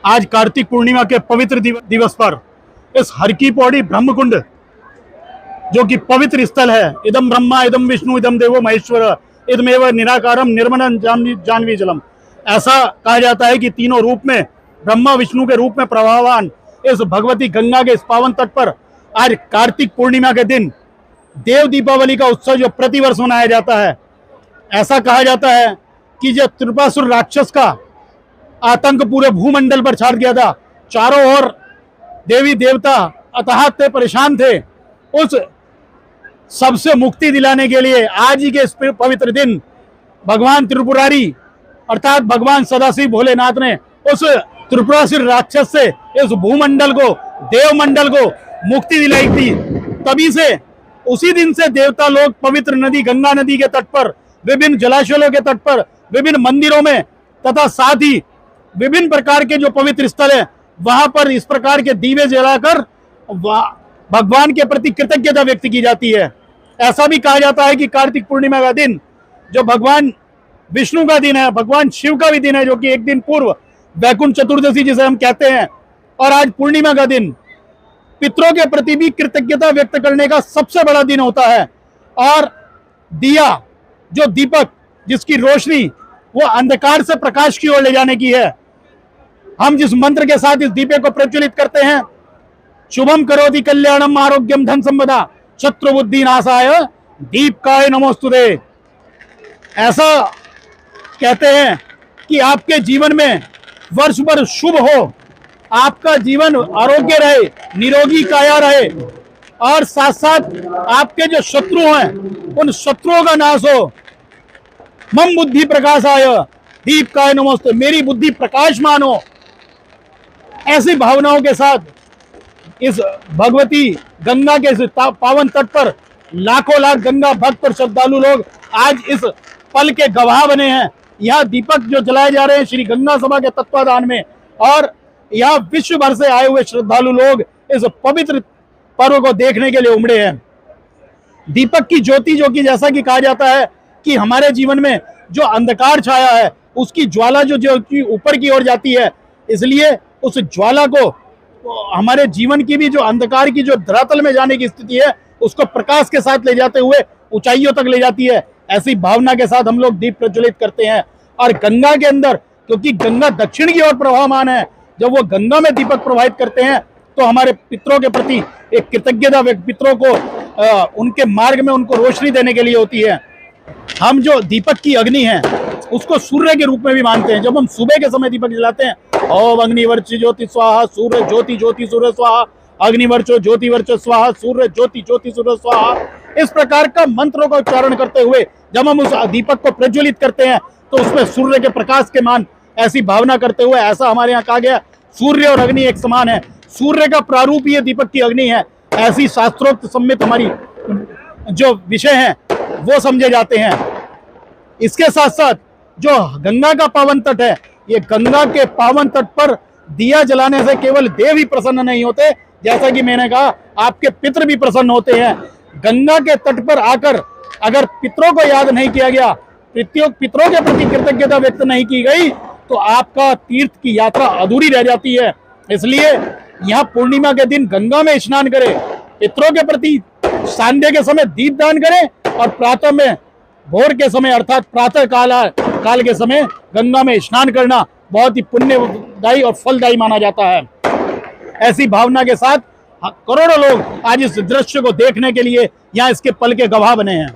आज कार्तिक पूर्णिमा के पवित्र दिवस पर इस हर की पौड़ी ब्रह्मकुंड, जो कि पवित्र स्थल है, इदम ब्रह्मा इदम विष्णु इदम देवो महेश्वर इदमेव निराकारम निर्मलं जानवी जलम, ऐसा कहा जाता है कि तीनों रूप में, ब्रह्मा विष्णु के रूप में प्रभावान इस भगवती गंगा के इस पावन तट पर आज कार्तिक पूर्णिमा के दिन देव दीपावली का उत्सव जो प्रतिवर्ष मनाया जाता है। ऐसा कहा जाता है कि जो त्रिपुरासुर राक्षस का आतंक पूरे भूमंडल पर छा गया था, चारों ओर देवी देवता अतहत थे, परेशान थे, उस सबसे मुक्ति दिलाने के लिए आज ही के इस पवित्र दिन भगवान त्रिपुरारी अर्थात भगवान सदाशिव भोलेनाथ ने उस त्रिपुरासुर राक्षस से इस भूमंडल को, देवमंडल को मुक्ति दिलाई थी। तभी से उसी दिन से देवता लोग पवित्र नदी गंगा नदी के तट पर, विभिन्न जलाशयों के तट पर, विभिन्न मंदिरों में तथा साथ ही विभिन्न प्रकार के जो पवित्र स्थल है वहां पर इस प्रकार के दीवे जलाकर भगवान के प्रति कृतज्ञता व्यक्त की जाती है। ऐसा भी कहा जाता है कि कार्तिक पूर्णिमा का दिन जो भगवान विष्णु का दिन है, भगवान शिव का भी दिन है, जो कि एक दिन पूर्व वैकुंठ चतुर्दशी जिसे हम कहते हैं, और आज पूर्णिमा का दिन पितरों के प्रति भी कृतज्ञता व्यक्त करने का सबसे बड़ा दिन होता है। और दिया जो दीपक जिसकी रोशनी वो अंधकार से प्रकाश की ओर ले जाने की है, हम जिस मंत्र के साथ इस दीपे को प्रज्वलित करते हैं, शुभम करोति कल्याणम आरोग्यम धन संपदा शत्रु बुद्धि नाशाय दीपकाय नमोस्तुते। ऐसा कहते हैं कि आपके जीवन में वर्ष भर शुभ हो, आपका जीवन आरोग्य रहे, निरोगी काया रहे, और साथ साथ आपके जो शत्रु हैं उन शत्रुओं का नाश हो। मम बुद्धि प्रकाशाय दीपकाय नमोस्तुते, मेरी बुद्धि प्रकाशमान हो। ऐसी भावनाओं के साथ इस भगवती गंगा के इस पावन तट पर लाखों लाख गंगा भक्त और श्रद्धालु लोग आज इस पल के गवाह बने हैं। यहाँ दीपक जो जलाए जा रहे हैं श्री गंगा सभा के तत्वाधान में, और यहाँ विश्व भर से आए हुए श्रद्धालु लोग इस पवित्र पर्व को देखने के लिए उमड़े हैं। दीपक की ज्योति, जो कि जैसा कि कहा जाता है कि हमारे जीवन में जो अंधकार छाया है उसकी ज्वाला जो ऊपर की ओर जाती है, इसलिए उस ज्वाला को हमारे जीवन की भी जो अंधकार की जो धरातल में जाने की स्थिति है उसको प्रकाश के साथ ले जाते हुए ऊंचाइयों तक ले जाती है। ऐसी भावना के साथ हम लोग दीप प्रज्वलित करते हैं। और गंगा के अंदर, क्योंकि गंगा दक्षिण की ओर प्रवाहमान है, जब वो गंगा में दीपक प्रवाहित करते हैं तो हमारे पितरों के प्रति एक कृतज्ञता पितरों को उनके मार्ग में उनको रोशनी देने के लिए होती है। हम जो दीपक की अग्नि है उसको सूर्य के रूप में भी मानते हैं। जब हम सुबह के समय दीपक जलाते हैं, ओम अग्निवर्च ज्योति स्वाहा सूर्य ज्योति ज्योति सूर्य स्वाहा, अग्निवर्चो ज्योति वर्च स्वाहा सूर्य ज्योति ज्योति सूर्य स्वाहा, इस प्रकार का मंत्रों का उच्चारण करते हुए जब हम उस दीपक को प्रज्वलित करते हैं तो उसमें सूर्य के प्रकाश के मान, ऐसी भावना करते हुए, ऐसा हमारे यहाँ कहा गया सूर्य और अग्नि एक समान है, सूर्य का प्रारूप ये दीपक की अग्नि है। ऐसी शास्त्रोक्त सम्मित हमारी जो विषय हैं वो समझे जाते हैं। इसके साथ साथ जो गंगा का पावन तट है, ये गंगा के पावन तट पर दिया जलाने से केवल देव ही प्रसन्न नहीं होते, जैसा कि मैंने कहा आपके पितृ भी प्रसन्न होते हैं। गंगा के तट पर आकर अगर पितरों को याद नहीं किया गया, पितरों के प्रति कृतज्ञता व्यक्त नहीं की गई, तो आपका तीर्थ की यात्रा अधूरी रह जाती है। इसलिए यहाँ पूर्णिमा के दिन गंगा में स्नान करें, पितरों के प्रति सांध्य के समय दीप दान करें, और प्रातः में, भोर के समय अर्थात प्रातः काल के समय गंगा में स्नान करना बहुत ही पुण्यदायी और फलदायी माना जाता है। ऐसी भावना के साथ करोड़ों लोग आज इस दृश्य को देखने के लिए यहाँ इसके पल के गवाह बने हैं।